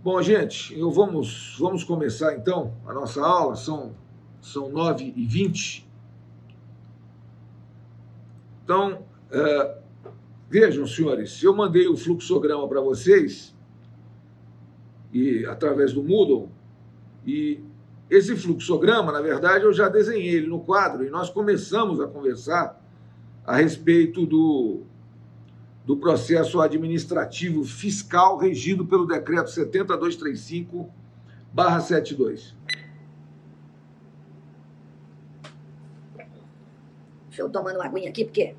Bom, gente, vamos começar então a nossa aula, são 9h20. Então, vejam, senhores, eu mandei o fluxograma para vocês, através do Moodle, e esse fluxograma, na verdade, eu já desenhei ele no quadro, e nós começamos a conversar a respeito do processo administrativo fiscal regido pelo decreto 70.235/72. Deixa eu tomando uma aguinha aqui, porque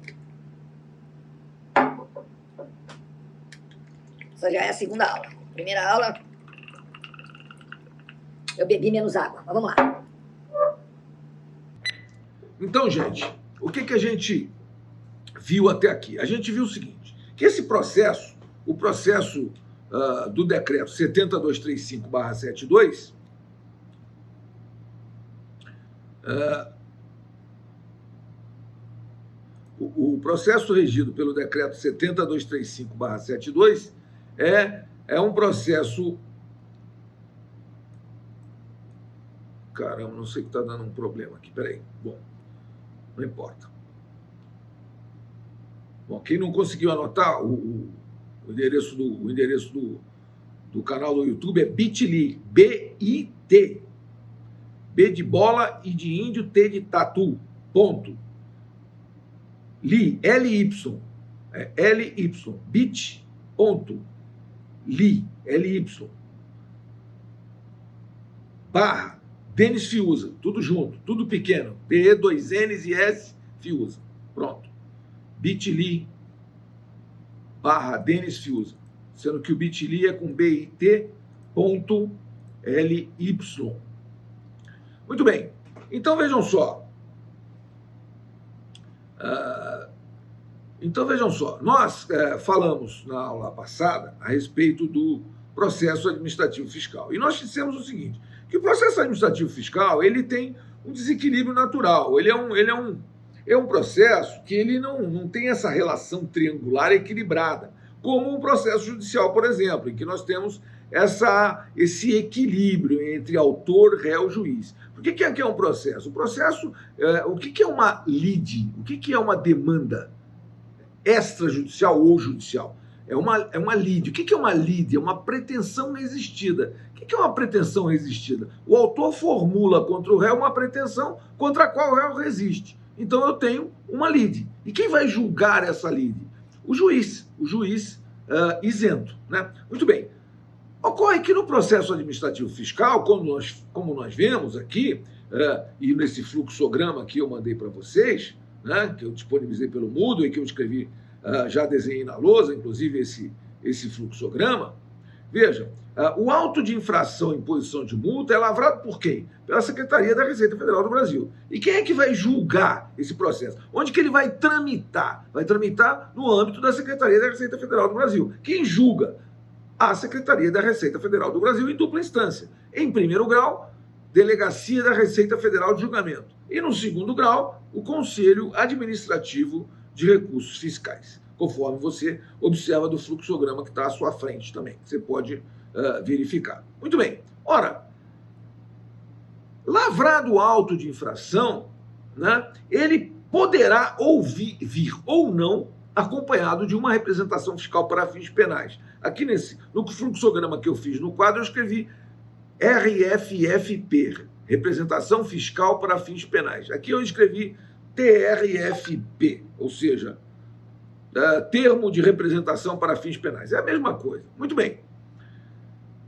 essa já é a segunda aula. Primeira aula, eu bebi menos água, mas vamos lá. Então, gente, o que a gente viu até aqui? A gente viu o seguinte, que esse processo, o processo do decreto 70.235/72, o processo regido pelo decreto 70.235/72 é um processo... Caramba, não sei o que está dando um problema aqui, peraí. Bom, não importa. Bom, quem não conseguiu anotar, o endereço do canal do YouTube é bit.ly, B-I-T, B de bola e de índio, T de tatu, ponto. Li, L-Y, L-Y, bit.ly, L-Y, barra, Denis Fiuza, tudo junto, tudo pequeno, D, 2 N's e S, Fiuza, pronto. bit.ly, barra, Denis Fiuza, sendo que o bit.ly é com B-I-T.ly. Muito bem, então vejam só. Nós falamos na aula passada a respeito do processo administrativo fiscal. E nós dissemos o seguinte, que o processo administrativo fiscal ele tem um desequilíbrio natural, ele é um processo que ele não tem essa relação triangular equilibrada, como um processo judicial, por exemplo, em que nós temos esse equilíbrio entre autor, réu e juiz. Por que é um processo? O processo, o que é uma lide? O que é uma demanda extrajudicial ou judicial? É uma lide. O que é uma lide? É uma pretensão resistida. O que é uma pretensão resistida? O autor formula contra o réu uma pretensão contra a qual o réu resiste. Então eu tenho uma lide. E quem vai julgar essa lide? O juiz isento, né? Muito bem. Ocorre que no processo administrativo fiscal, como nós vemos aqui, e nesse fluxograma que eu mandei para vocês, né, que eu disponibilizei pelo Moodle e que eu escrevi, já desenhei na lousa, inclusive esse fluxograma, vejam, o auto de infração em imposição de multa é lavrado por quem? Pela Secretaria da Receita Federal do Brasil. E quem é que vai julgar esse processo? Onde que ele vai tramitar? Vai tramitar no âmbito da Secretaria da Receita Federal do Brasil. Quem julga? A Secretaria da Receita Federal do Brasil em dupla instância. Em primeiro grau, Delegacia da Receita Federal de Julgamento. E no segundo grau, o Conselho Administrativo de Recursos Fiscais, conforme você observa do fluxograma que está à sua frente também. Você pode verificar. Muito bem. Ora, lavrado o auto de infração, né, ele poderá vir ou não acompanhado de uma representação fiscal para fins penais. Aqui no fluxograma que eu fiz no quadro, eu escrevi RFFP, Representação Fiscal para Fins Penais. Aqui eu escrevi TRFP, ou seja, Termo de Representação para Fins Penais. É a mesma coisa. Muito bem.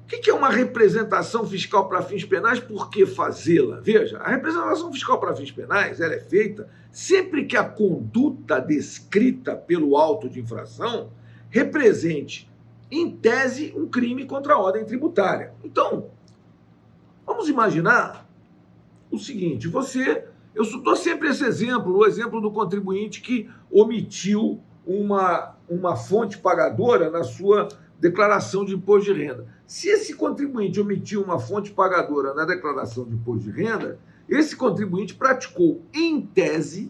O que é uma representação fiscal para fins penais? Por que fazê-la? Veja, a representação fiscal para fins penais ela é feita sempre que a conduta descrita pelo auto de infração represente, em tese, um crime contra a ordem tributária. Então, vamos imaginar o seguinte, eu dou sempre esse exemplo, o exemplo do contribuinte que omitiu uma fonte pagadora na sua declaração de imposto de renda. Se esse contribuinte omitiu uma fonte pagadora na declaração de imposto de renda, esse contribuinte praticou, em tese,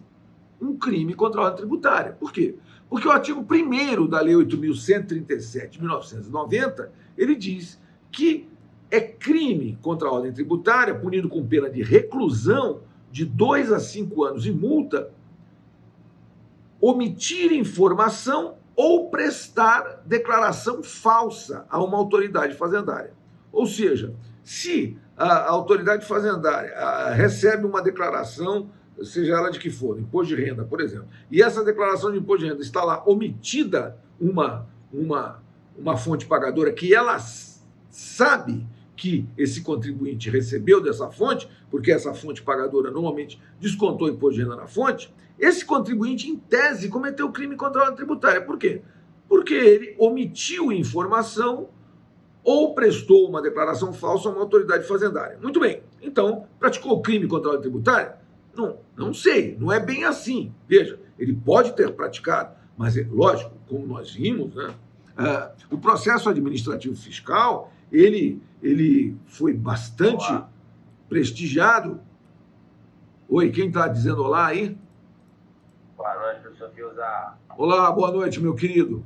um crime contra a ordem tributária. Por quê? Porque o artigo 1º da Lei 8.137 de 1990, ele diz que é crime contra a ordem tributária, punido com pena de reclusão de 2 a 5 anos e multa, omitir informação ou prestar declaração falsa a uma autoridade fazendária. Ou seja, se a autoridade fazendária recebe uma declaração, seja ela de que for, imposto de renda, por exemplo, e essa declaração de imposto de renda está lá omitida uma fonte pagadora que ela sabe que esse contribuinte recebeu dessa fonte, porque essa fonte pagadora normalmente descontou o imposto de renda na fonte, esse contribuinte, em tese, cometeu crime contra a ordem tributária. Por quê? Porque ele omitiu informação ou prestou uma declaração falsa a uma autoridade fazendária. Muito bem. Então, praticou crime contra a ordem tributária? Não sei. Não é bem assim. Veja, ele pode ter praticado, mas é lógico, como nós vimos, né? O processo administrativo fiscal, ele foi bastante prestigiado. Oi, quem está dizendo olá aí? Boa noite, professor Fiuza. Olá, boa noite, meu querido.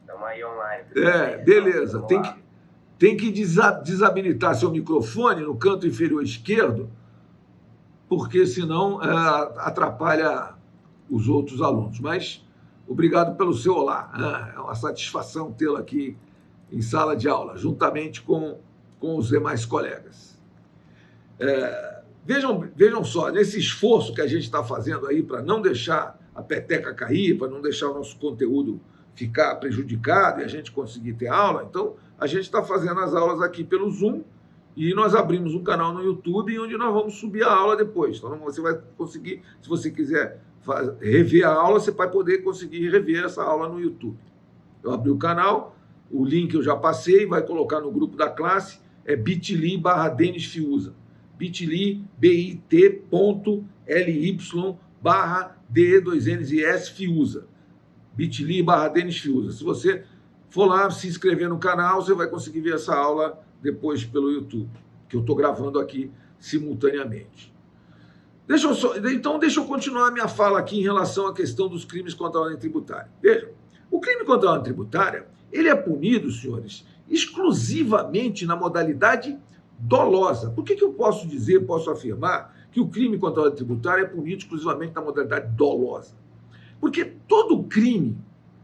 Estamos aí online. Beleza. Tem que desabilitar seu microfone no canto inferior esquerdo, porque senão atrapalha os outros alunos. Mas obrigado pelo seu olá. É uma satisfação tê-lo aqui em sala de aula, juntamente com os demais colegas. Vejam só, nesse esforço que a gente está fazendo aí para não deixar a peteca cair, para não deixar o nosso conteúdo ficar prejudicado e a gente conseguir ter aula, então a gente está fazendo as aulas aqui pelo Zoom e nós abrimos um canal no YouTube onde nós vamos subir a aula depois. Então você vai conseguir, se você quiser rever a aula, você vai poder conseguir rever essa aula no YouTube. Eu abri o canal, o link eu já passei, vai colocar no grupo da classe, é bit.ly/Denis Fiuza. bit.ly, bit.ly/DE2NS Fiuza. bit.ly/Denis Fiuza. Se você for lá se inscrever no canal, você vai conseguir ver essa aula depois pelo YouTube, que eu estou gravando aqui simultaneamente. Deixa eu continuar a minha fala aqui em relação à questão dos crimes contra a ordem tributária. Veja, o crime contra a ordem tributária, ele é punido, senhores, exclusivamente na modalidade dolosa. Por que eu posso afirmar que o crime contra a ordem tributária é punido exclusivamente na modalidade dolosa? Porque todo crime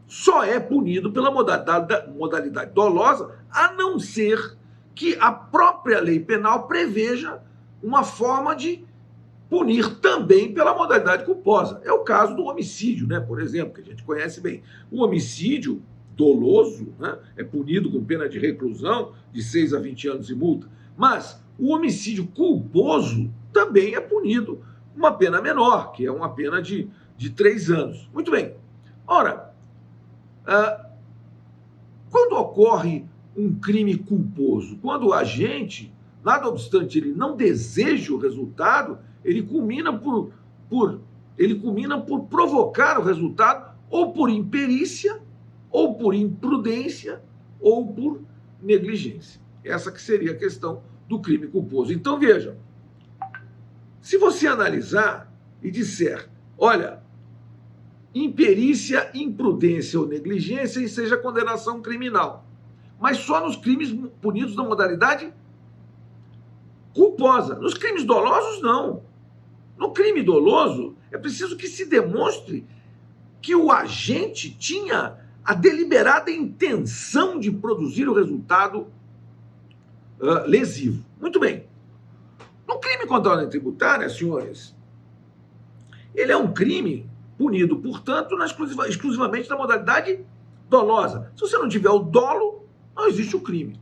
só é punido pela modalidade dolosa, a não ser que a própria lei penal preveja uma forma de punir também pela modalidade culposa. É o caso do homicídio, né? Por exemplo, que a gente conhece bem. O homicídio doloso, né, é punido com pena de reclusão de 6 a 20 anos e multa. Mas o homicídio culposo também é punido com uma pena menor, que é uma pena de 3 anos. Muito bem. Ora, quando ocorre um crime culposo, quando o agente, nada obstante ele não deseja o resultado, ele culmina por provocar o resultado ou por imperícia, ou por imprudência, ou por negligência. Essa que seria a questão do crime culposo. Então, veja, se você analisar e disser, olha, imperícia, imprudência ou negligência, e seja condenação criminal, mas só nos crimes punidos na modalidade culposa. Nos crimes dolosos, não. No crime doloso, é preciso que se demonstre que o agente tinha a deliberada intenção de produzir o resultado lesivo. Muito bem. No crime contra a ordem tributária, senhores, ele é um crime punido, portanto, exclusivamente na modalidade dolosa. Se você não tiver o dolo, não existe o crime.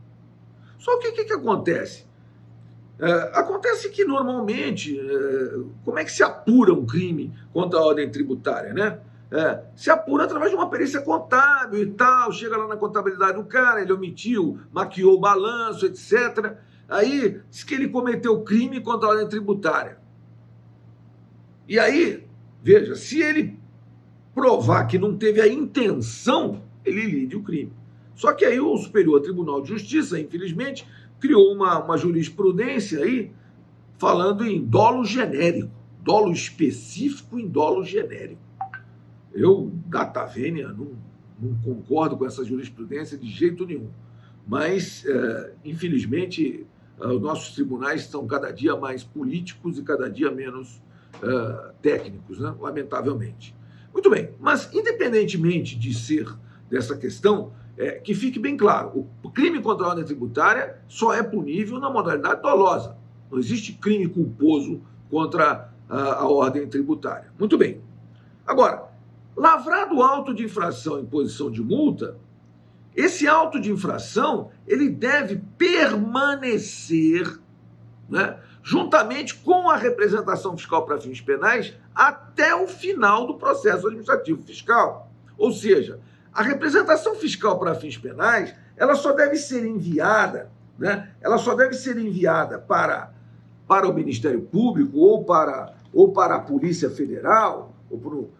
Só que o que acontece? Acontece que, normalmente, como é que se apura um crime contra a ordem tributária, né? Se apura através de uma perícia contábil e tal, chega lá na contabilidade do cara, ele omitiu, maquiou o balanço, etc. Aí diz que ele cometeu crime contra a ordem tributária. E aí, veja, se ele provar que não teve a intenção, ele lide o crime. Só que aí o Superior Tribunal de Justiça, infelizmente, criou uma jurisprudência aí falando em dolo genérico, dolo específico em dolo genérico. Eu, data vênia, não concordo com essa jurisprudência de jeito nenhum. mas, infelizmente, os nossos tribunais estão cada dia mais políticos e cada dia menos técnicos, né? Lamentavelmente. Muito bem, mas independentemente de ser dessa questão, que fique bem claro, o crime contra a ordem tributária só é punível na modalidade dolosa. Não existe crime culposo contra a ordem tributária. Muito bem. Agora, lavrado o auto de infração em imposição de multa, esse auto de infração ele deve permanecer, né, juntamente com a representação fiscal para fins penais até o final do processo administrativo fiscal. Ou seja, a representação fiscal para fins penais ela só deve ser enviada, né, para o Ministério Público ou para a Polícia Federal,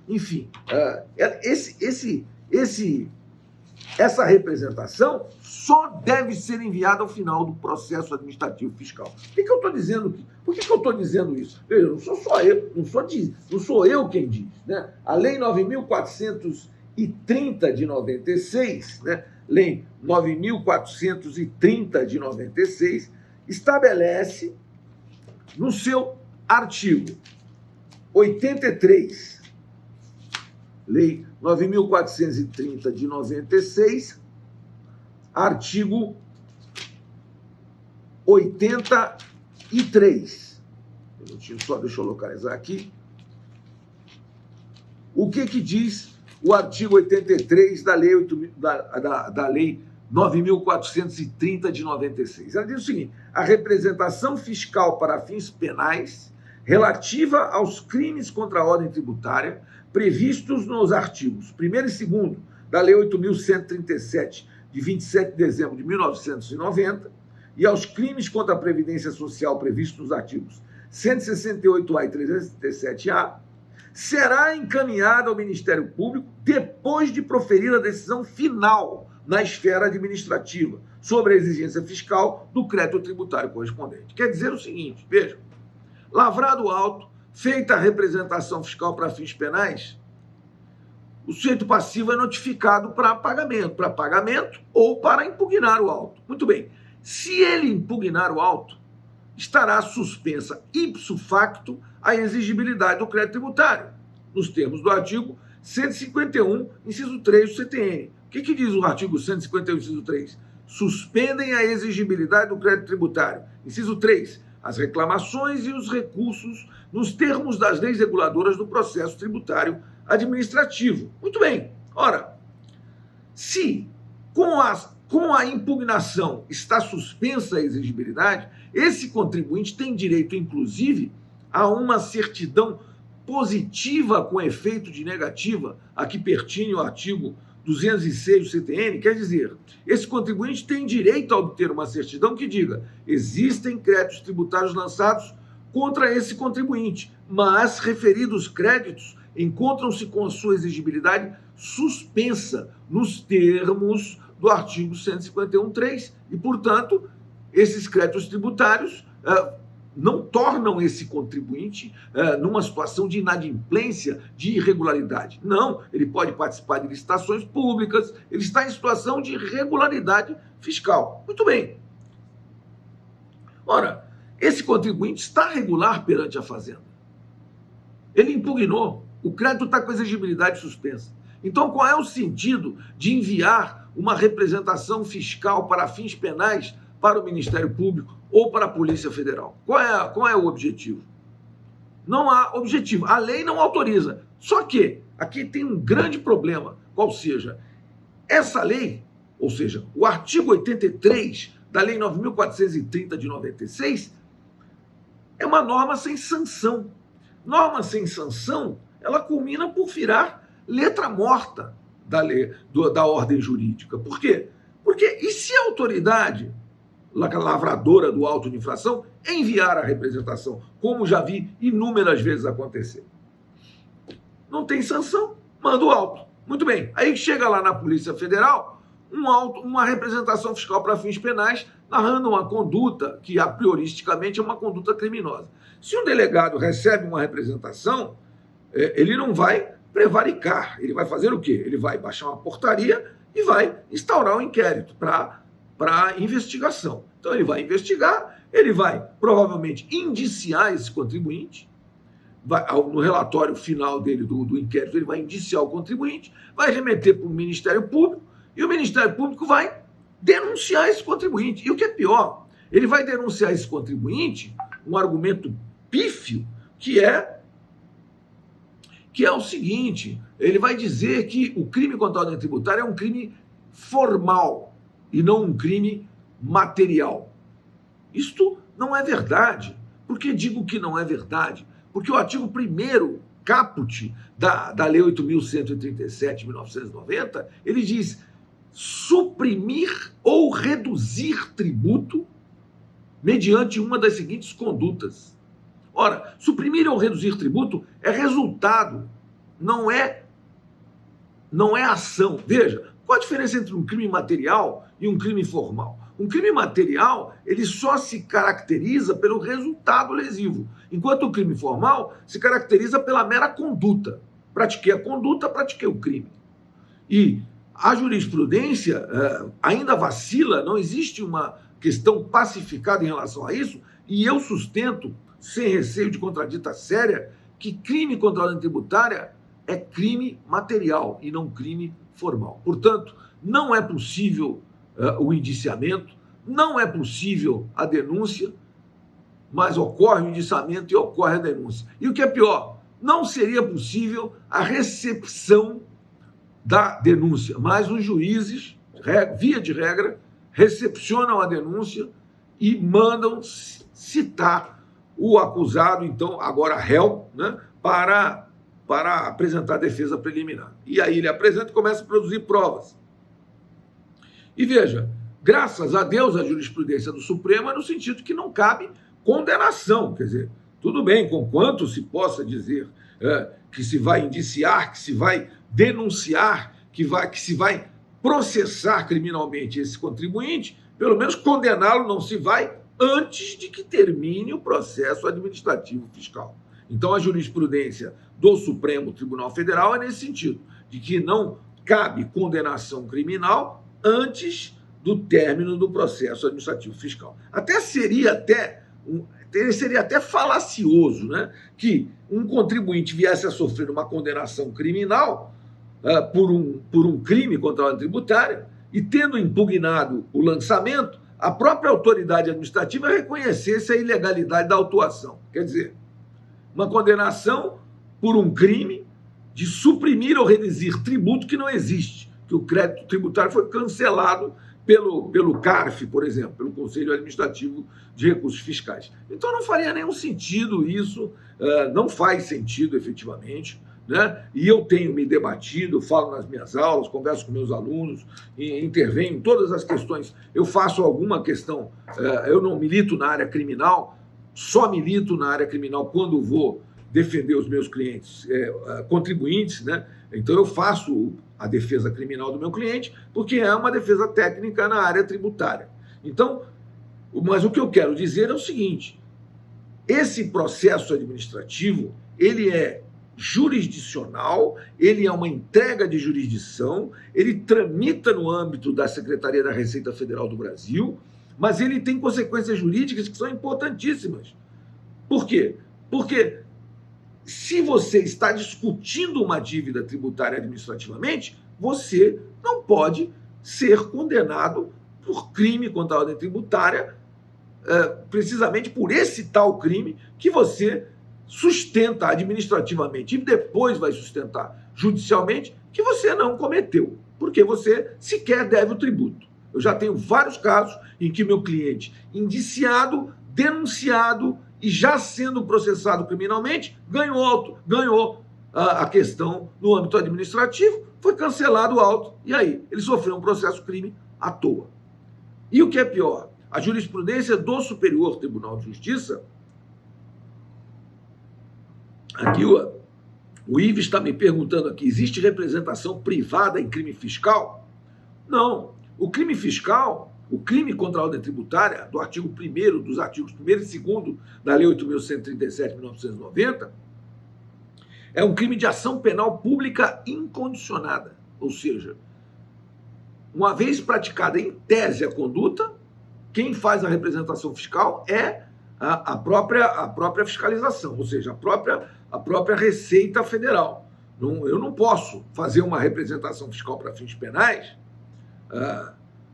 enfim, essa representação só deve ser enviada ao final do processo administrativo fiscal. Por que eu estou dizendo aqui? Por que eu estou dizendo isso? Veja, não sou só eu, não sou eu quem diz, né? A Lei 9.430 de 96, né? Lei 9.430 de 96, estabelece no seu artigo 83, Lei 9.430 de 96, artigo 83. Um minutinho só, deixa eu localizar aqui. O que diz o artigo 83 da Lei, da Lei 9.430 de 96? Ela diz o seguinte: a representação fiscal para fins penais relativa aos crimes contra a ordem tributária previstos nos artigos 1º e 2º da Lei 8.137, de 27 de dezembro de 1990, e aos crimes contra a Previdência Social previstos nos artigos 168A e 337A, será encaminhada ao Ministério Público depois de proferir a decisão final na esfera administrativa sobre a exigência fiscal do crédito tributário correspondente. Quer dizer o seguinte, vejam, lavrado o auto, feita a representação fiscal para fins penais, o sujeito passivo é notificado para pagamento ou para impugnar o auto. Muito bem. Se ele impugnar o auto, estará suspensa ipso facto a exigibilidade do crédito tributário, nos termos do artigo 151, inciso 3 do CTN. O que diz o artigo 151, inciso 3? Suspendem a exigibilidade do crédito tributário. Inciso 3. As reclamações e os recursos nos termos das leis reguladoras do processo tributário administrativo. Muito bem. Ora, se com a impugnação está suspensa a exigibilidade, esse contribuinte tem direito, inclusive, a uma certidão positiva com efeito de negativa, a que pertine o artigo 206 do CTN, quer dizer, esse contribuinte tem direito a obter uma certidão que diga: existem créditos tributários lançados contra esse contribuinte, mas referidos créditos encontram-se com a sua exigibilidade suspensa nos termos do artigo 151.3 e, portanto, esses créditos tributários não tornam esse contribuinte numa situação de inadimplência, de irregularidade. Não, ele pode participar de licitações públicas, ele está em situação de regularidade fiscal. Muito bem. Ora, esse contribuinte está regular perante a Fazenda. Ele impugnou, o crédito está com exigibilidade suspensa. Então, qual é o sentido de enviar uma representação fiscal para fins penais para o Ministério Público ou para a Polícia Federal? Qual é o objetivo? Não há objetivo. A lei não autoriza. Só que aqui tem um grande problema, qual seja, essa lei, ou seja, o artigo 83 da Lei 9.430 de 96, é uma norma sem sanção. Norma sem sanção, ela culmina por virar letra morta da lei, da ordem jurídica. Por quê? Porque e se a autoridade lavradora do auto de infração enviar a representação, como já vi inúmeras vezes acontecer? Não tem sanção, manda o auto. Muito bem, aí chega lá na Polícia Federal uma representação fiscal para fins penais, narrando uma conduta que, a prioristicamente, é uma conduta criminosa. Se um delegado recebe uma representação, ele não vai prevaricar, ele vai fazer o quê? Ele vai baixar uma portaria e vai instaurar um inquérito para para investigação. Então ele vai investigar, ele vai provavelmente indiciar esse contribuinte, no relatório final dele do inquérito, ele vai indiciar o contribuinte, vai remeter para o Ministério Público, e o Ministério Público vai denunciar esse contribuinte. E o que é pior, ele vai denunciar esse contribuinte, um argumento pífio, que é o seguinte: ele vai dizer que o crime contra a ordem tributária é um crime formal e não um crime material. Isto não é verdade. Por que digo que não é verdade? Porque o artigo 1º, caput, da Lei 8.137 de 1990, ele diz: suprimir ou reduzir tributo mediante uma das seguintes condutas. Ora, suprimir ou reduzir tributo é resultado, não é ação. Veja, qual a diferença entre um crime material e um crime formal? Um crime material, ele só se caracteriza pelo resultado lesivo, enquanto o crime formal se caracteriza pela mera conduta. Pratiquei a conduta, pratiquei o crime. E a jurisprudência ainda vacila, não existe uma questão pacificada em relação a isso, e eu sustento, sem receio de contradita séria, que crime contra a ordem tributária é crime material e não crime formal. Portanto, não é possível o indiciamento, não é possível a denúncia, mas ocorre o indiciamento e ocorre a denúncia. E o que é pior, não seria possível a recepção da denúncia, mas os juízes, via de regra, recepcionam a denúncia e mandam citar o acusado, então, agora réu, né, para apresentar a defesa preliminar. E aí ele apresenta e começa a produzir provas. E veja, graças a Deus, a jurisprudência do Supremo é no sentido que não cabe condenação. Quer dizer, tudo bem, conquanto se possa dizer que se vai indiciar, que se vai denunciar, que se vai processar criminalmente esse contribuinte, pelo menos condená-lo não se vai antes de que termine o processo administrativo fiscal. Então, a jurisprudência do Supremo Tribunal Federal é nesse sentido, de que não cabe condenação criminal antes do término do processo administrativo fiscal. Seria até falacioso, né, que um contribuinte viesse a sofrer uma condenação criminal por um crime contra a ordem tributária e, tendo impugnado o lançamento, a própria autoridade administrativa reconhecesse a ilegalidade da autuação. Quer dizer, uma condenação por um crime de suprimir ou reduzir tributo que não existe, que o crédito tributário foi cancelado pelo CARF, por exemplo, pelo Conselho Administrativo de Recursos Fiscais. Então não faria nenhum sentido isso, não faz sentido efetivamente, né? E eu tenho me debatido, falo nas minhas aulas, converso com meus alunos, intervenho em todas as questões. Eu faço alguma questão, eu não milito na área criminal, só milito na área criminal quando vou defender os meus clientes contribuintes, né? Então eu faço a defesa criminal do meu cliente, porque é uma defesa técnica na área tributária. Então, mas o que eu quero dizer é o seguinte: esse processo administrativo, ele é jurisdicional, ele é uma entrega de jurisdição, ele tramita no âmbito da Secretaria da Receita Federal do Brasil, mas ele tem consequências jurídicas que são importantíssimas. Por quê? Porque se você está discutindo uma dívida tributária administrativamente, você não pode ser condenado por crime contra a ordem tributária, precisamente por esse tal crime que você sustenta administrativamente e depois vai sustentar judicialmente que você não cometeu, porque você sequer deve o tributo. Eu já tenho vários casos em que meu cliente, indiciado, denunciado e já sendo processado criminalmente, ganhou a questão no âmbito administrativo, foi cancelado o auto, e aí ele sofreu um processo crime à toa. E o que é pior, a jurisprudência do Superior Tribunal de Justiça, aqui o Ives está me perguntando aqui, existe representação privada em crime fiscal? Não. O crime fiscal, o crime contra a ordem tributária, do artigo 1º, dos artigos 1º e 2º da Lei 8.137 de 1990, é um crime de ação penal pública incondicionada. Ou seja, uma vez praticada em tese a conduta, quem faz a representação fiscal é a própria fiscalização, ou seja, a própria Receita Federal. Eu não posso fazer uma representação fiscal para fins penais.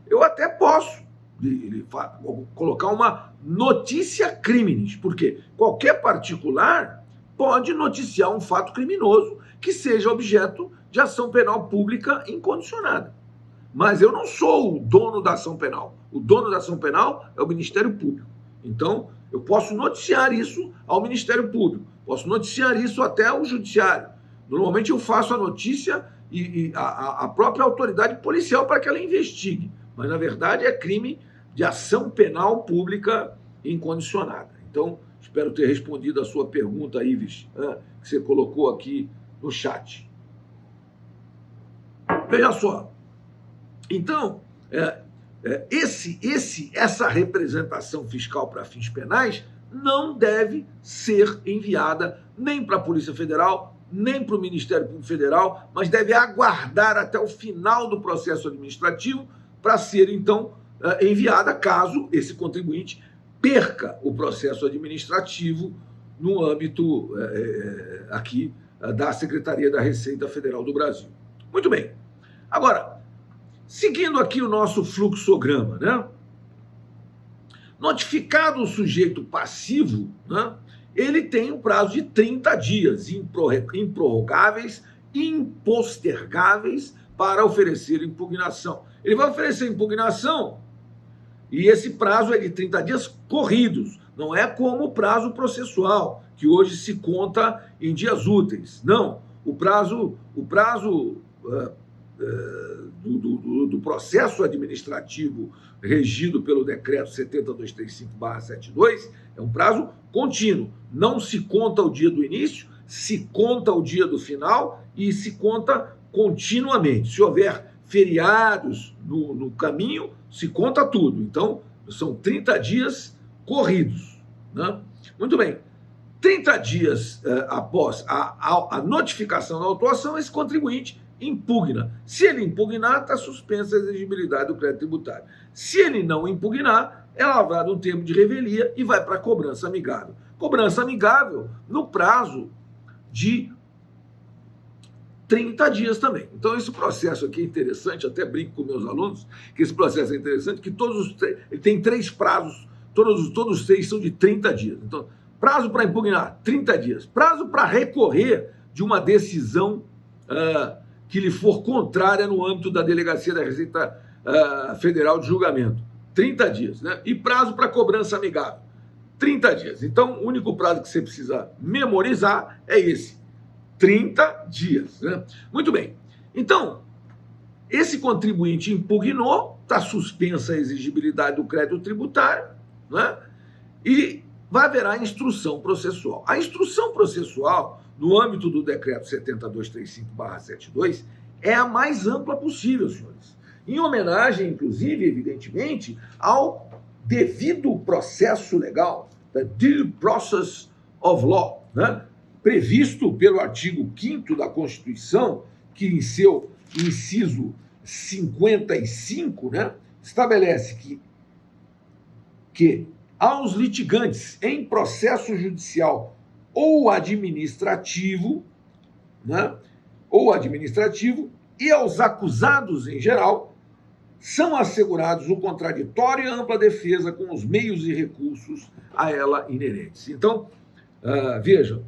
Eu até posso colocar uma notícia criminis, porque qualquer particular pode noticiar um fato criminoso que seja objeto de ação penal pública incondicionada. Mas eu não sou o dono da ação penal. O dono da ação penal é o Ministério Público. Então, eu posso noticiar isso ao Ministério Público, posso noticiar isso até ao Judiciário. Normalmente eu faço a notícia e a própria autoridade policial para que ela investigue. Mas, na verdade, é crime de ação penal pública incondicionada. Então, espero ter respondido a sua pergunta, Ives, que você colocou aqui no chat. Veja só. Então, essa representação fiscal para fins penais não deve ser enviada nem para a Polícia Federal, nem para o Ministério Público Federal, mas deve aguardar até o final do processo administrativo para ser, então, enviada caso esse contribuinte perca o processo administrativo no âmbito aqui da Secretaria da Receita Federal do Brasil. Muito bem. Agora, seguindo aqui o nosso fluxograma, né? Notificado o sujeito passivo, né? Ele tem um prazo de 30 dias, improrrogáveis, impostergáveis, para oferecer impugnação. Ele vai oferecer impugnação e esse prazo é de 30 dias corridos, não é como o prazo processual, que hoje se conta em dias úteis. Não, o prazo do processo administrativo regido pelo decreto 70235/72 é um prazo contínuo. Não se conta o dia do início, se conta o dia do final e se conta continuamente. Se houver feriados no caminho, se conta tudo. Então, são 30 dias corridos, né? Muito bem. 30 dias após a notificação da autuação, esse contribuinte impugna. Se ele impugnar, está suspensa a exigibilidade do crédito tributário. Se ele não impugnar, é lavrado um termo de revelia e vai para a cobrança amigável. Cobrança amigável no prazo de 30 dias também. Então, esse processo aqui é interessante, até brinco com meus alunos, que esse processo é interessante, que ele tem 3 prazos, todos os 3 são de 30 dias. Então, prazo para impugnar, 30 dias. Prazo para recorrer de uma decisão que lhe for contrária no âmbito da Delegacia da Receita Federal de Julgamento, 30 dias, né? E prazo para cobrança amigável, 30 dias. Então, o único prazo que você precisa memorizar é esse, 30 dias, né? Muito bem. Então, esse contribuinte impugnou, está suspensa a exigibilidade do crédito tributário, né? E vai haver a instrução processual. A instrução processual, no âmbito do decreto 70235/72, é a mais ampla possível, senhores. Em homenagem, inclusive, evidentemente, ao devido processo legal, the due process of law, né? Previsto pelo artigo 5º da Constituição, que em seu inciso 55, né, estabelece que aos litigantes em processo judicial ou administrativo, né, e aos acusados em geral, são assegurados o contraditório e a ampla defesa com os meios e recursos a ela inerentes. Então, vejam,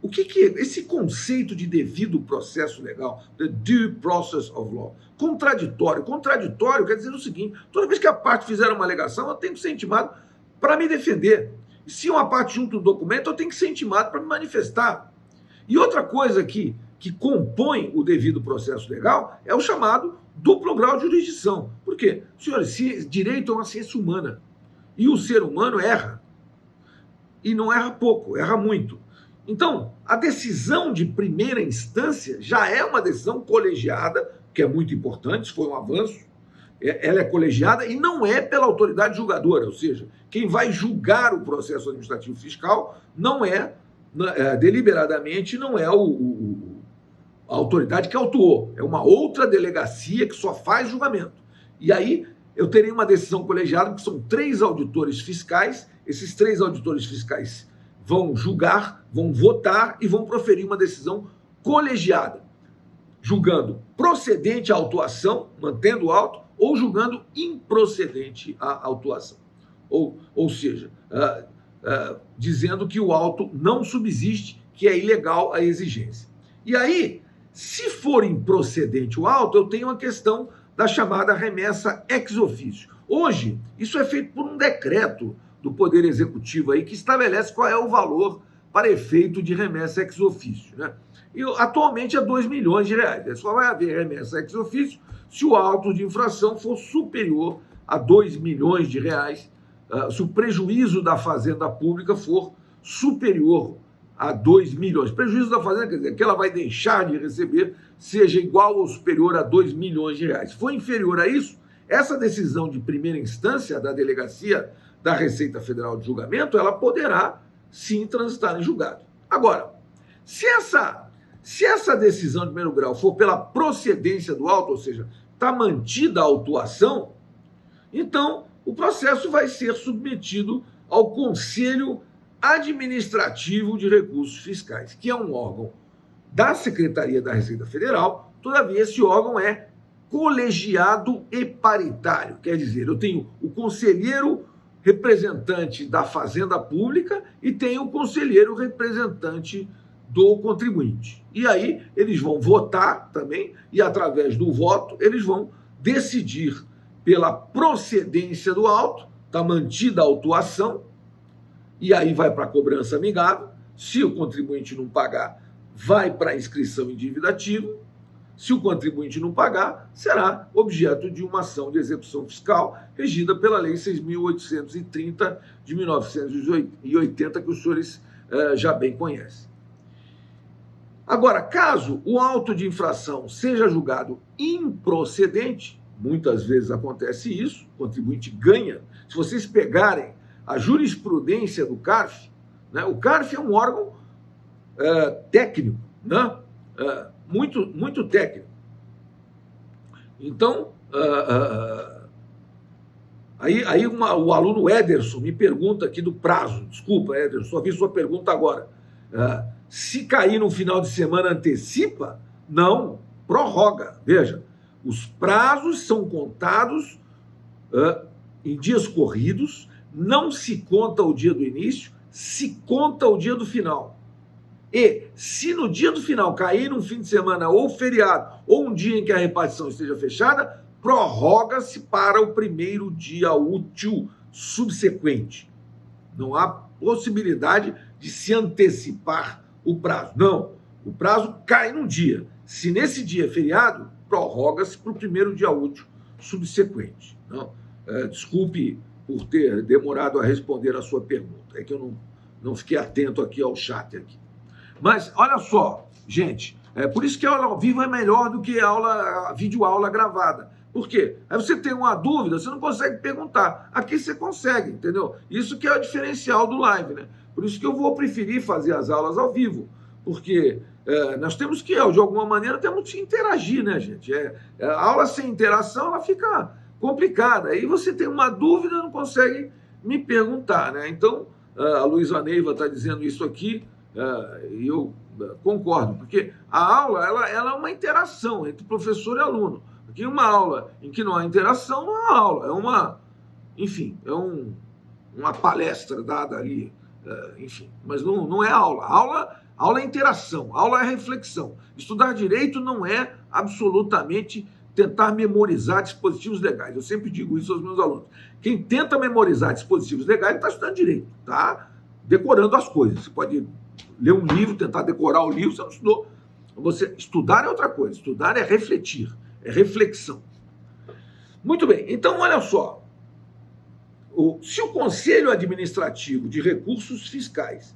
o que é esse conceito de devido processo legal, the due process of law? Contraditório. Contraditório quer dizer o seguinte: toda vez que a parte fizer uma alegação, eu tenho que ser intimado para me defender. E se uma parte junta um documento, eu tenho que ser intimado para me manifestar. E outra coisa que compõe o devido processo legal é o chamado duplo grau de jurisdição. Por quê? Senhores, direito é uma ciência humana. E o ser humano erra. E não erra pouco, erra muito. Então, a decisão de primeira instância já é uma decisão colegiada, que é muito importante, isso foi um avanço. Ela é colegiada e não é pela autoridade julgadora, ou seja, quem vai julgar o processo administrativo fiscal não é, deliberadamente, não é o a autoridade que autuou. É uma outra delegacia que só faz julgamento. E aí eu terei uma decisão colegiada, que são 3 auditores fiscais. Esses 3 auditores fiscais vão julgar, vão votar e vão proferir uma decisão colegiada, julgando procedente a autuação, mantendo o auto, ou julgando improcedente a autuação. Ou seja, dizendo que o auto não subsiste, que é ilegal a exigência. E aí, se for improcedente o auto, eu tenho a questão da chamada remessa ex officio. Hoje, isso é feito por um decreto do Poder Executivo aí, que estabelece qual é o valor para efeito de remessa ex officio, né? E atualmente é 2 milhões de reais. Só vai haver remessa ex officio se o auto de infração for superior a 2 milhões de reais, se o prejuízo da Fazenda Pública for superior a 2 milhões. Prejuízo da Fazenda, quer dizer, que ela vai deixar de receber, seja igual ou superior a 2 milhões de reais. Se for inferior a isso, essa decisão de primeira instância da Delegacia da Receita Federal de Julgamento, ela poderá sim transitar em julgado. Agora, se essa decisão de primeiro grau for pela procedência do auto, ou seja, está mantida a autuação, então o processo vai ser submetido ao Conselho Administrativo de Recursos Fiscais, que é um órgão da Secretaria da Receita Federal. Todavia, esse órgão é colegiado e paritário, quer dizer, eu tenho o conselheiro representante da Fazenda Pública e tenho o conselheiro representante do contribuinte. E aí eles vão votar também, e através do voto eles vão decidir pela procedência do auto, está mantida a autuação, e aí vai para a cobrança amigável. Se o contribuinte não pagar, vai para a inscrição em dívida ativa. Se o contribuinte não pagar, será objeto de uma ação de execução fiscal regida pela Lei 6.830 de 1980, que os senhores já bem conhecem. Agora, caso o auto de infração seja julgado improcedente, muitas vezes acontece isso, o contribuinte ganha. Se vocês pegarem a jurisprudência do CARF, né, o CARF é um órgão técnico, né, muito técnico. Então, aí o aluno Ederson me pergunta aqui do prazo. Desculpa, Ederson, só vi sua pergunta agora. Se cair no final de semana, antecipa? Não, prorroga. Veja, os prazos são contados em dias corridos, não se conta o dia do início, se conta o dia do final. E se no dia do final cair num fim de semana ou feriado, ou um dia em que a repartição esteja fechada, prorroga-se para o primeiro dia útil subsequente. Não há possibilidade de se antecipar o prazo. Não, o prazo cai num dia. Se nesse dia é feriado, prorroga-se para o primeiro dia útil subsequente. Não, desculpe por ter demorado a responder a sua pergunta. É que eu não fiquei atento aqui ao chat aqui. Mas, olha só, gente, por isso que a aula ao vivo é melhor do que a videoaula gravada. Por quê? Aí você tem uma dúvida, você não consegue perguntar. Aqui você consegue, entendeu? Isso que é o diferencial do live, né? Por isso que eu vou preferir fazer as aulas ao vivo, porque nós temos que, de alguma maneira, temos que interagir, né, gente? A aula sem interação, ela fica complicada. Aí você tem uma dúvida, não consegue me perguntar, né? Então, a Luísa Neiva está dizendo isso aqui, e eu concordo, porque a aula ela é uma interação entre professor e aluno. Aqui uma aula em que não há interação, não há aula, é uma palestra dada ali, enfim, mas não é aula. Aula é interação, aula é reflexão. Estudar direito não é absolutamente tentar memorizar dispositivos legais. Eu sempre digo isso aos meus alunos. Quem tenta memorizar dispositivos legais está estudando direito, está decorando as coisas. Você pode ler um livro, tentar decorar o livro, você não estudou. Estudar é outra coisa, estudar é refletir, é reflexão. Muito bem, então olha só. Se o Conselho Administrativo de Recursos Fiscais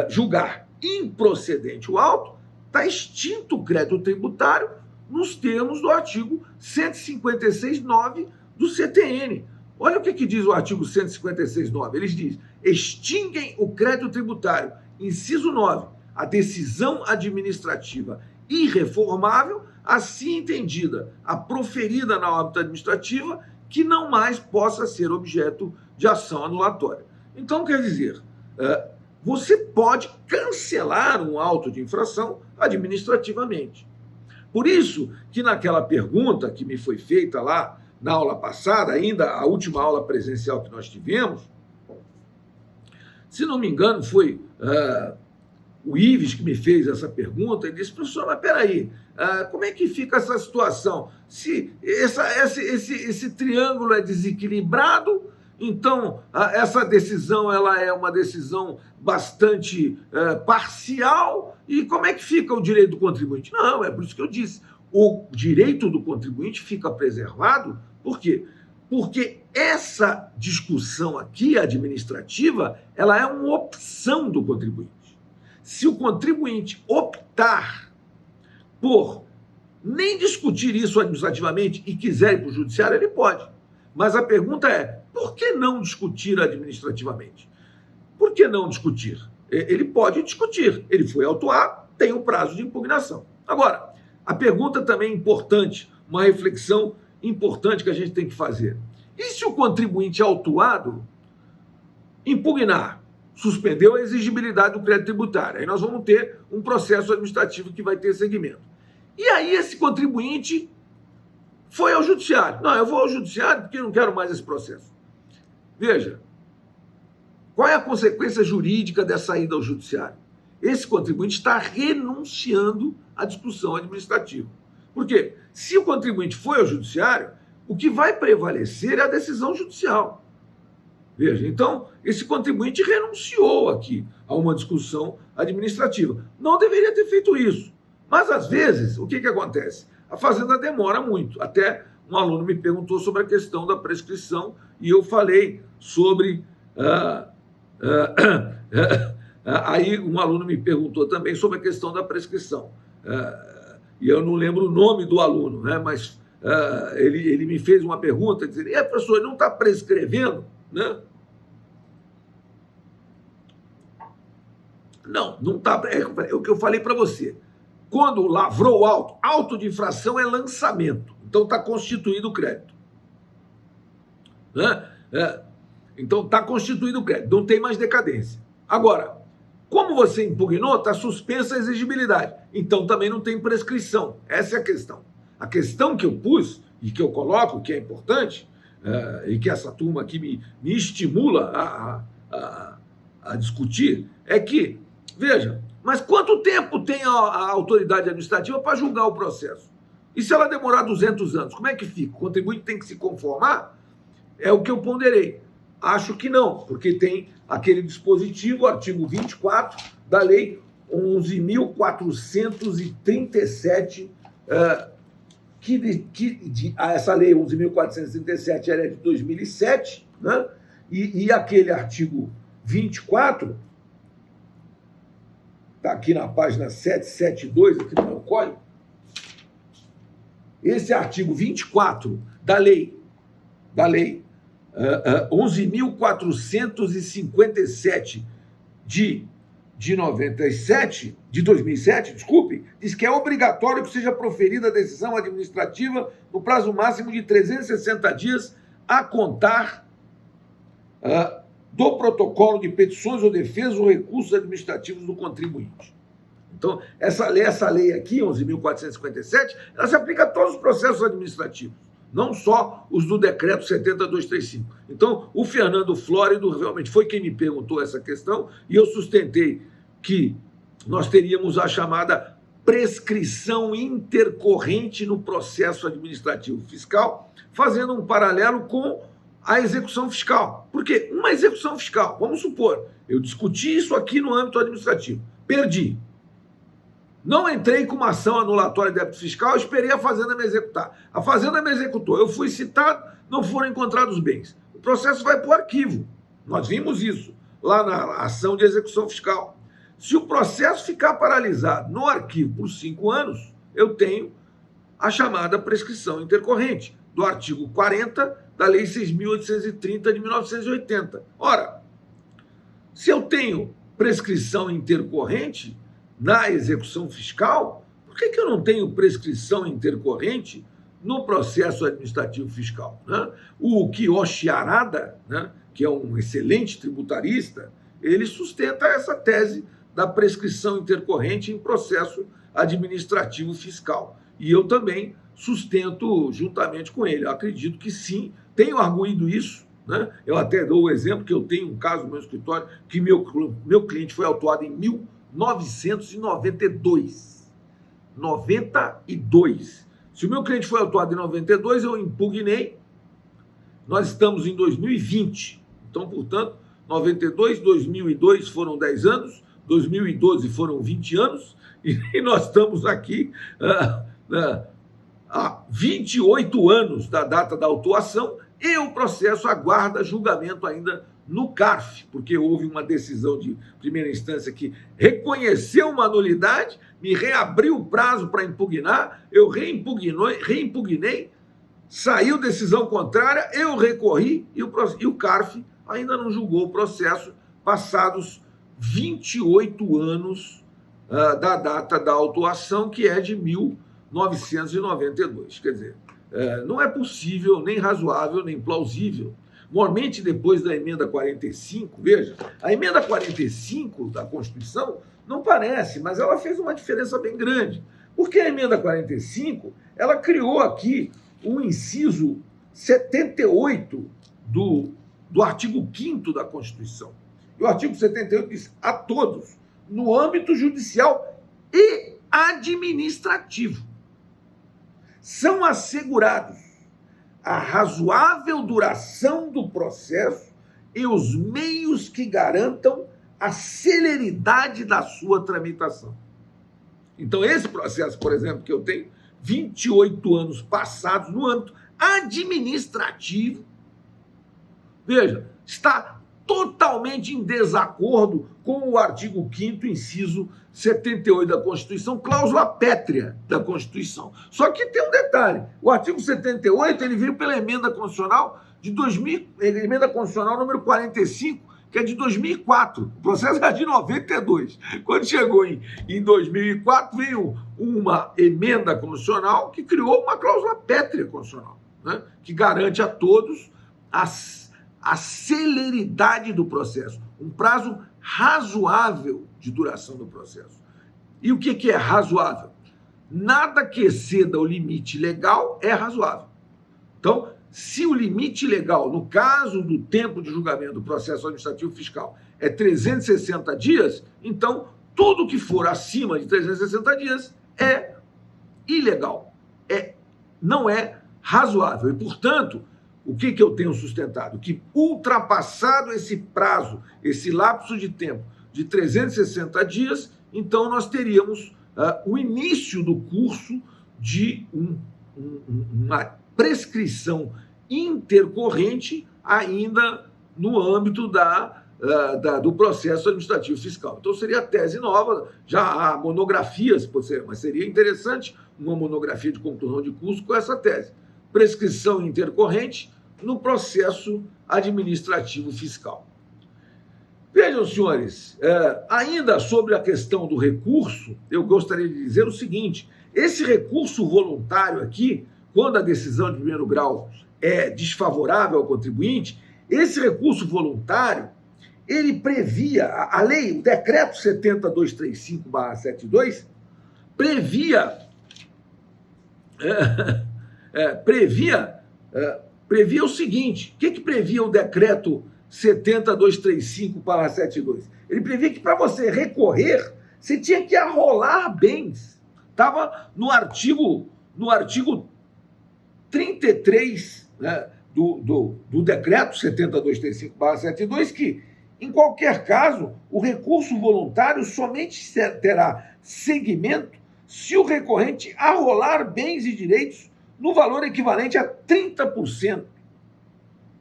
julgar improcedente o auto, está extinto o crédito tributário nos termos do artigo 156.9 do CTN. Olha o que diz o artigo 156.9. Eles dizem: extinguem o crédito tributário. Inciso 9. A decisão administrativa irreformável, assim entendida, a proferida na órbita administrativa, que não mais possa ser objeto de ação anulatória. Então, quer dizer, você pode cancelar um auto de infração administrativamente. Por isso que naquela pergunta que me foi feita lá na aula passada, ainda a última aula presencial que nós tivemos, se não me engano, foi o Ives que me fez essa pergunta e disse: professor, mas peraí, como é que fica essa situação? Se esse triângulo é desequilibrado, então essa decisão ela é uma decisão bastante parcial, e como é que fica o direito do contribuinte? Não, é por isso que eu disse, o direito do contribuinte fica preservado. Por quê? Porque essa discussão aqui administrativa, ela é uma opção do contribuinte. Se o contribuinte optar por nem discutir isso administrativamente e quiser ir para o judiciário, ele pode. Mas a pergunta é, por que não discutir administrativamente? Por que não discutir? Ele pode discutir, ele foi autuado, tem o prazo de impugnação. Agora, a pergunta também é importante, uma reflexão importante que a gente tem que fazer. E se o contribuinte autuado impugnar, suspendeu a exigibilidade do crédito tributário? Aí nós vamos ter um processo administrativo que vai ter seguimento. E aí esse contribuinte foi ao judiciário. Não, eu vou ao judiciário porque eu não quero mais esse processo. Veja, qual é a consequência jurídica dessa ida ao judiciário? Esse contribuinte está renunciando à discussão administrativa. Por quê? Se o contribuinte foi ao judiciário, o que vai prevalecer é a decisão judicial. Veja, então, esse contribuinte renunciou aqui a uma discussão administrativa. Não deveria ter feito isso. Mas, às vezes, o que acontece? A Fazenda demora muito. Até um aluno me perguntou sobre a questão da prescrição e eu falei sobre... Aí um aluno me perguntou também sobre a questão da prescrição. E eu não lembro o nome do aluno, né? Mas ele me fez uma pergunta, dizendo: professor, não está prescrevendo? Né? Não está. É o que eu falei para você. Quando lavrou o auto de infração é lançamento. Então está constituído o crédito. Né? Então está constituído o crédito, não tem mais decadência. Agora, como você impugnou, está suspensa a exigibilidade. Então também não tem prescrição. Essa é a questão. A questão que eu pus e que eu coloco, que é importante, e que essa turma aqui me estimula a discutir, é que, veja, mas quanto tempo tem a autoridade administrativa para julgar o processo? E se ela demorar 200 anos, como é que fica? O contribuinte tem que se conformar? É o que eu ponderei. Acho que não, porque tem aquele dispositivo, artigo 24 da Lei 11.437, essa Lei 11.437 é de 2007, né? E aquele artigo 24, está aqui na página 772, aqui no meu código, esse artigo 24 da Lei 11.457 de 2007, desculpe, diz que é obrigatório que seja proferida a decisão administrativa no prazo máximo de 360 dias a contar do protocolo de petições ou defesas ou recursos administrativos do contribuinte. Então, essa lei aqui, 11.457, ela se aplica a todos os processos administrativos, não só os do decreto 70235. Então, o Fernando Flórido realmente foi quem me perguntou essa questão e eu sustentei que nós teríamos a chamada prescrição intercorrente no processo administrativo fiscal, fazendo um paralelo com a execução fiscal. Porque uma execução fiscal, vamos supor, eu discuti isso aqui no âmbito administrativo, perdi. Não entrei com uma ação anulatória de débito fiscal, esperei a Fazenda me executar. A Fazenda me executou, eu fui citado, não foram encontrados bens. O processo vai para o arquivo. Nós vimos isso lá na ação de execução fiscal. Se o processo ficar paralisado no arquivo por 5 anos, eu tenho a chamada prescrição intercorrente, do artigo 40 da Lei 6.830 de 1980. Ora, se eu tenho prescrição intercorrente na execução fiscal, por que eu não tenho prescrição intercorrente no processo administrativo fiscal? Né? O Kiyoshi Arada, né, que é um excelente tributarista, ele sustenta essa tese da prescrição intercorrente em processo administrativo fiscal. E eu também sustento juntamente com ele. Eu acredito que sim, tenho arguído isso, né? Eu até dou o exemplo que eu tenho um caso no meu escritório que meu cliente foi autuado em 1992. 92. Se o meu cliente foi autuado em 92, eu impugnei. Nós estamos em 2020. Então, portanto, 92, 2002 foram 10 anos, 2012 foram 20 anos, e nós estamos aqui há 28 anos da data da autuação, e o processo aguarda julgamento ainda no CARF, porque houve uma decisão de primeira instância que reconheceu uma nulidade, me reabriu o prazo para impugnar, eu reimpugnei, saiu decisão contrária, eu recorri e o CARF ainda não julgou o processo, passados 28 anos da data da autuação, que é de 1992. Quer dizer, não é possível, nem razoável, nem plausível. Normalmente, depois da emenda 45, veja, a emenda 45 da Constituição não parece, mas ela fez uma diferença bem grande. Porque a emenda 45, ela criou aqui um inciso 78 do artigo 5º da Constituição. E o artigo 78 diz: a todos, no âmbito judicial e administrativo, são assegurados a razoável duração do processo e os meios que garantam a celeridade da sua tramitação. Então, esse processo, por exemplo, que eu tenho 28 anos passados no âmbito administrativo, veja, está totalmente em desacordo com o artigo 5º, inciso 78 da Constituição, cláusula pétrea da Constituição. Só que tem um detalhe: o artigo 78 ele veio pela emenda constitucional de 2000, emenda constitucional número 45, que é de 2004. O processo é de 92. Quando chegou em 2004, veio uma emenda constitucional que criou uma cláusula pétrea constitucional, né, que garante a todos a celeridade do processo, um prazo razoável de duração do processo. E o que é razoável? Nada que exceda o limite legal é razoável. Então, se o limite legal, no caso do tempo de julgamento do processo administrativo fiscal, é 360 dias, então tudo que for acima de 360 dias é ilegal, não é razoável. E, portanto, o que eu tenho sustentado? Que, ultrapassado esse prazo, esse lapso de tempo de 360 dias, então nós teríamos o início do curso de uma prescrição intercorrente ainda no âmbito do processo administrativo fiscal. Então seria tese nova, já há monografias, mas seria interessante uma monografia de conclusão de curso com essa tese: prescrição intercorrente no processo administrativo fiscal. Vejam, senhores, ainda sobre a questão do recurso, eu gostaria de dizer o seguinte: esse recurso voluntário aqui, quando a decisão de primeiro grau é desfavorável ao contribuinte, esse recurso voluntário, ele previa, a lei, o decreto 70235/72, previa o seguinte: o que previa o decreto 70235/72? Ele previa que para você recorrer, você tinha que arrolar bens. Estava no artigo 33, né, do decreto 70235/72, que, em qualquer caso, o recurso voluntário somente terá seguimento se o recorrente arrolar bens e direitos no valor equivalente a 30%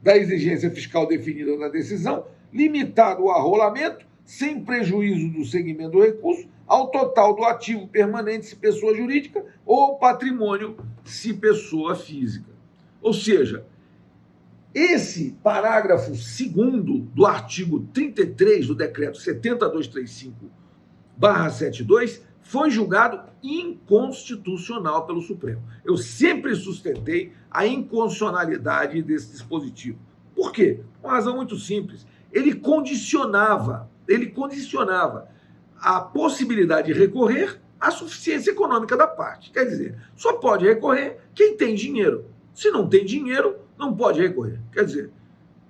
da exigência fiscal definida na decisão, limitado o arrolamento, sem prejuízo do segmento do recurso, ao total do ativo permanente, se pessoa jurídica, ou patrimônio, se pessoa física. Ou seja, esse parágrafo 2º do artigo 33 do decreto 70235/72 foi julgado inconstitucional pelo Supremo. Eu sempre sustentei a inconstitucionalidade desse dispositivo. Por quê? Uma razão muito simples. Ele condicionava a possibilidade de recorrer à suficiência econômica da parte. Quer dizer, só pode recorrer quem tem dinheiro. Se não tem dinheiro, não pode recorrer. Quer dizer,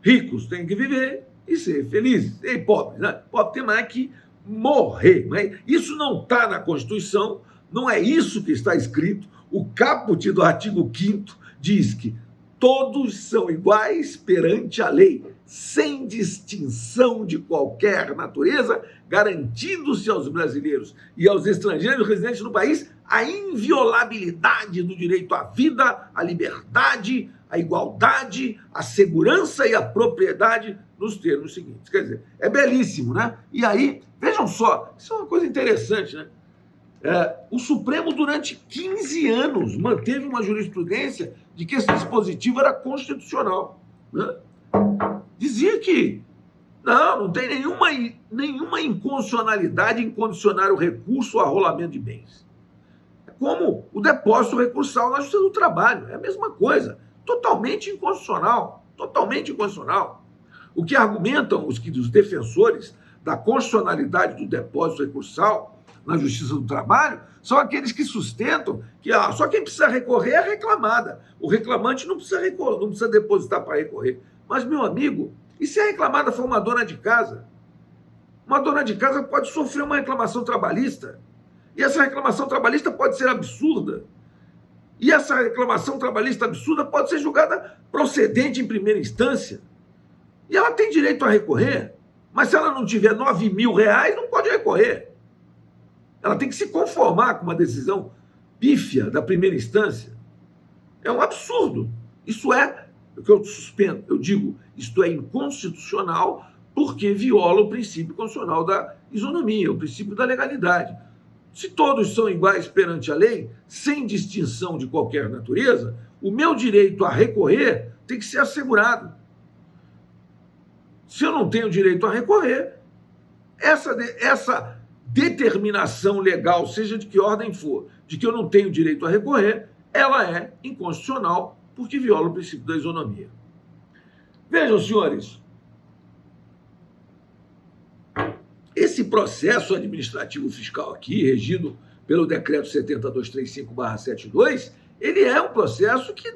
ricos têm que viver e ser felizes. E pobres, né? Pobre tem mais que morrer. Mas isso não está na Constituição, não é isso que está escrito. O caput do artigo 5º diz que todos são iguais perante a lei, sem distinção de qualquer natureza, garantindo-se aos brasileiros e aos estrangeiros residentes no país a inviolabilidade do direito à vida, à liberdade, à igualdade, à segurança e à propriedade nos termos seguintes. Quer dizer, é belíssimo, né? E aí, vejam só, isso é uma coisa interessante, né? O Supremo, durante 15 anos, manteve uma jurisprudência de que esse dispositivo era constitucional, né? Dizia que não tem nenhuma inconstitucionalidade em condicionar o recurso ao arrolamento de bens. É como o depósito recursal na Justiça do Trabalho, é a mesma coisa, totalmente inconstitucional, totalmente inconstitucional. O que argumentam os defensores da constitucionalidade do depósito recursal na Justiça do Trabalho são aqueles que sustentam que só quem precisa recorrer é a reclamada. O reclamante não precisa recorrer, não precisa depositar para recorrer. Mas, meu amigo, e se a reclamada for uma dona de casa? Uma dona de casa pode sofrer uma reclamação trabalhista. E essa reclamação trabalhista pode ser absurda. E essa reclamação trabalhista absurda pode ser julgada procedente em primeira instância. E ela tem direito a recorrer. Mas se ela não tiver R$9.000, não pode recorrer. Ela tem que se conformar com uma decisão pífia da primeira instância. É um absurdo. Isso é o que eu suspendo. Eu digo, isto é inconstitucional porque viola o princípio constitucional da isonomia, o princípio da legalidade. Se todos são iguais perante a lei, sem distinção de qualquer natureza, o meu direito a recorrer tem que ser assegurado. Se eu não tenho direito a recorrer, essa determinação legal, seja de que ordem for, de que eu não tenho direito a recorrer, ela é inconstitucional porque viola o princípio da isonomia. Vejam, senhores, esse processo administrativo fiscal aqui, regido pelo decreto 70235/72, ele é um processo que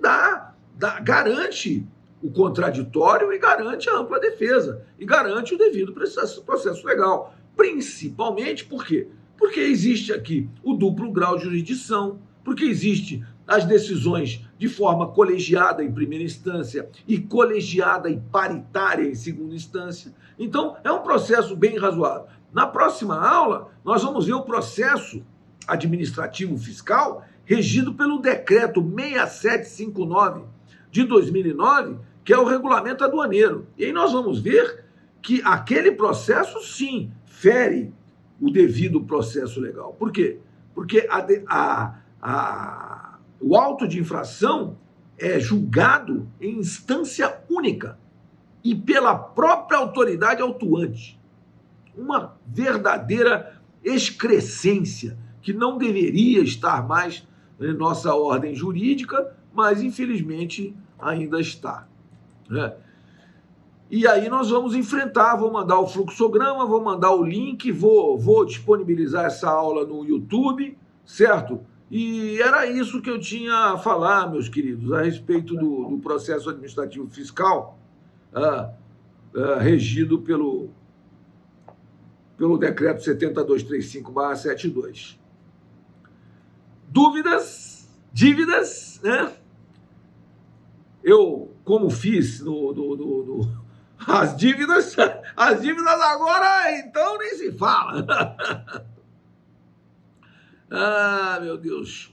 garante o contraditório e garante a ampla defesa e garante o devido processo legal. Principalmente por quê? Porque existe aqui o duplo grau de jurisdição, porque existe as decisões de forma colegiada em primeira instância e colegiada e paritária em segunda instância. Então, é um processo bem razoável. Na próxima aula, nós vamos ver o processo administrativo fiscal regido pelo decreto 6759 de 2009, que é o regulamento aduaneiro. E aí nós vamos ver que aquele processo, sim, fere o devido processo legal. Por quê? Porque o auto de infração é julgado em instância única e pela própria autoridade autuante. Uma verdadeira excrescência que não deveria estar mais em nossa ordem jurídica, mas infelizmente ainda está, né? E aí nós vamos enfrentar, vou mandar o fluxograma, vou mandar o link, vou disponibilizar essa aula no YouTube, certo? E era isso que eu tinha a falar, meus queridos, a respeito do processo administrativo fiscal regido pelo decreto 7235/72. Dúvidas? Dívidas, né? Eu, como fiz as dívidas agora, então nem se fala. Meu Deus.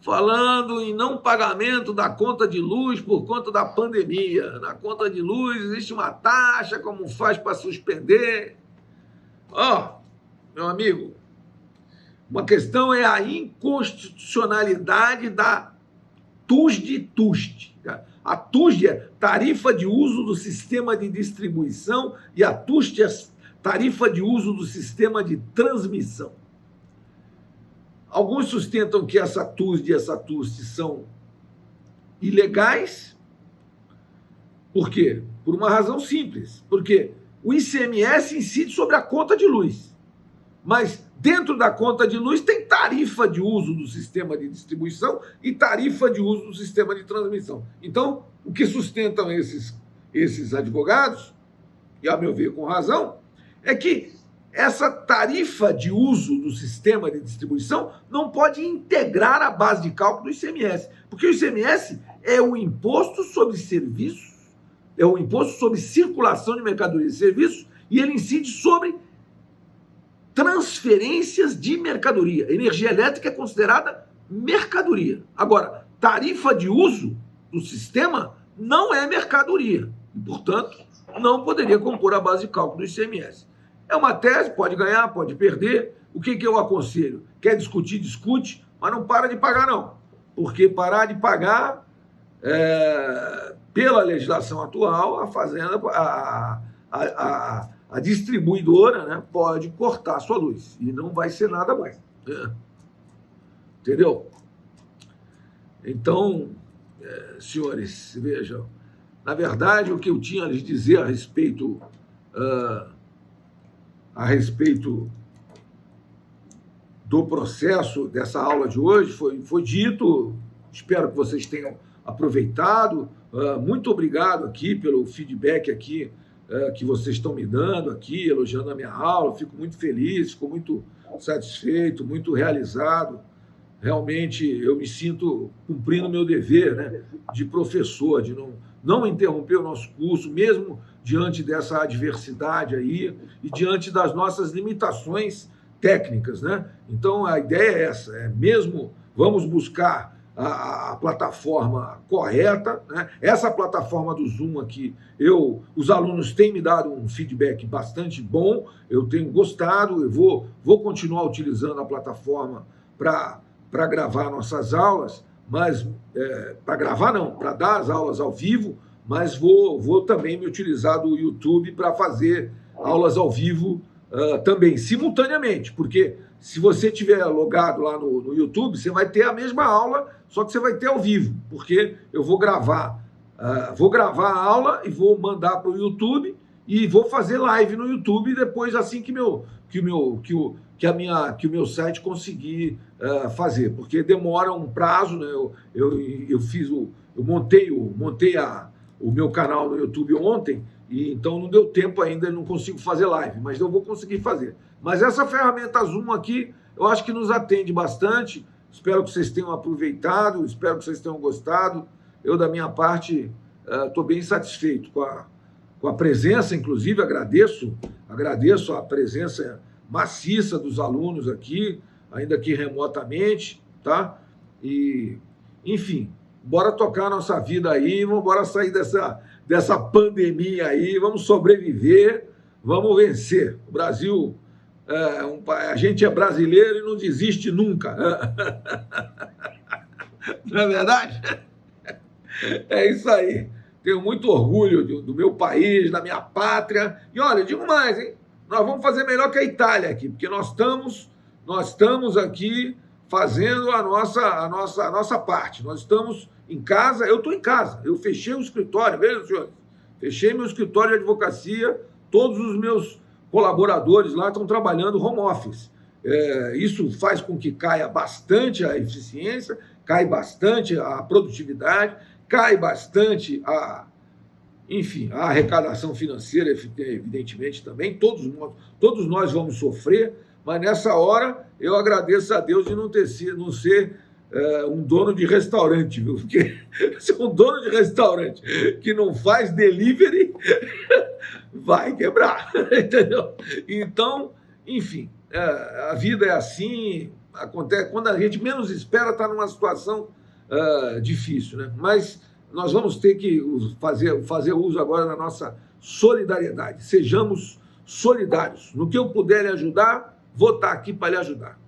Falando em não pagamento da conta de luz por conta da pandemia. Na conta de luz existe uma taxa, como faz para suspender? Meu amigo, uma questão é a inconstitucionalidade da TUSD. A TUSD é tarifa de uso do sistema de distribuição e a TUSD é tarifa de uso do sistema de transmissão. Alguns sustentam que essa TUSD e essa TUST são ilegais. Por quê? Por uma razão simples. Porque o ICMS incide sobre a conta de luz. Mas dentro da conta de luz tem tarifa de uso do sistema de distribuição e tarifa de uso do sistema de transmissão. Então, o que sustentam esses advogados, e a meu ver com razão, é que essa tarifa de uso do sistema de distribuição não pode integrar a base de cálculo do ICMS, porque o ICMS é o imposto sobre serviços, é o imposto sobre circulação de mercadorias e serviços, e ele incide sobre transferências de mercadoria. Energia elétrica é considerada mercadoria. Agora, tarifa de uso do sistema não é mercadoria, e, portanto, não poderia compor a base de cálculo do ICMS. É uma tese, pode ganhar, pode perder. O que eu aconselho? Quer discutir, discute, mas não para de pagar, não. Porque parar de pagar, pela legislação atual, a fazenda, a distribuidora, né, pode cortar a sua luz. E não vai ser nada mais. Entendeu? Então, senhores, vejam. Na verdade, o que eu tinha a lhes dizer a respeito do processo dessa aula de hoje foi dito. Espero que vocês tenham aproveitado. Muito obrigado aqui pelo feedback aqui que vocês estão me dando aqui, elogiando a minha aula. Fico muito feliz, fico muito satisfeito, muito realizado. Realmente eu me sinto cumprindo o meu dever, né, de professor, de não interromper o nosso curso, mesmo diante dessa adversidade aí e diante das nossas limitações técnicas, né? Então, a ideia é essa, mesmo vamos buscar a plataforma correta, né? Essa plataforma do Zoom aqui, os alunos têm me dado um feedback bastante bom, eu tenho gostado, eu vou continuar utilizando a plataforma para gravar nossas aulas, mas para gravar não, para dar as aulas ao vivo, mas vou também me utilizar do YouTube para fazer aulas ao vivo também, simultaneamente, porque se você tiver logado lá no YouTube, você vai ter a mesma aula, só que você vai ter ao vivo, porque eu vou gravar a aula e vou mandar para o YouTube e vou fazer live no YouTube depois, assim que o meu site conseguir fazer, porque demora um prazo, né? Eu montei o meu canal no YouTube ontem, e então não deu tempo ainda, não consigo fazer live, mas eu vou conseguir fazer. Mas essa ferramenta Zoom aqui, eu acho que nos atende bastante. Espero que vocês tenham aproveitado, espero que vocês tenham gostado. Eu, da minha parte, estou bem satisfeito com a presença, inclusive agradeço a presença maciça dos alunos aqui, ainda que remotamente, tá? E, enfim, bora tocar a nossa vida aí, vamos bora sair dessa pandemia aí, vamos sobreviver, vamos vencer. O Brasil, a gente é brasileiro e não desiste nunca. Não é verdade? É isso aí. Tenho muito orgulho do meu país, da minha pátria. E olha, eu digo mais, hein? Nós vamos fazer melhor que a Itália aqui, porque nós estamos aqui fazendo a nossa parte. Nós estamos em casa, eu estou em casa, eu fechei o escritório, veja, senhores, fechei meu escritório de advocacia, todos os meus colaboradores lá estão trabalhando home office. Isso faz com que caia bastante a eficiência, cai bastante a produtividade, cai bastante a arrecadação financeira, evidentemente, também. Todos nós vamos sofrer, mas nessa hora eu agradeço a Deus de não ser um dono de restaurante, viu? Porque se um dono de restaurante que não faz delivery vai quebrar, entendeu? Então, enfim, a vida é assim, acontece quando a gente menos espera, está numa situação difícil, né? Mas nós vamos ter que fazer uso agora da nossa solidariedade. Sejamos solidários. No que eu puder lhe ajudar, vou estar aqui para lhe ajudar.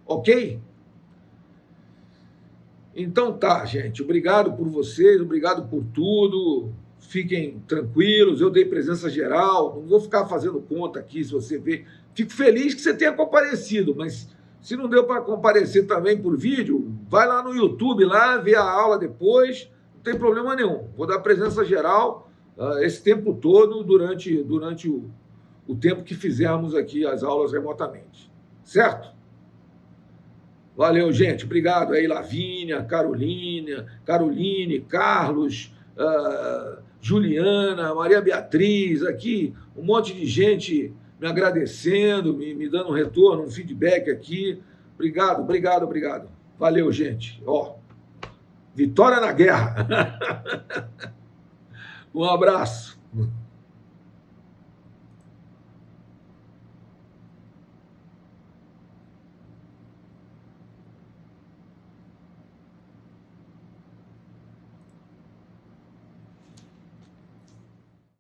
Ok? Então tá, gente. Obrigado por vocês, obrigado por tudo. Fiquem tranquilos, eu dei presença geral, não vou ficar fazendo conta aqui, se você ver. Fico feliz que você tenha comparecido, mas Se não deu para comparecer também por vídeo, vai lá no YouTube, lá, vê a aula depois, não tem problema nenhum. Vou dar presença geral esse tempo todo, durante o tempo que fizermos aqui as aulas remotamente. Certo? Valeu, gente. Obrigado aí, Lavínia, Caroline, Carlos, Juliana, Maria Beatriz, aqui, um monte de gente me agradecendo, me dando um retorno, um feedback aqui. Obrigado. Valeu, gente. Ó, vitória na guerra. Um abraço.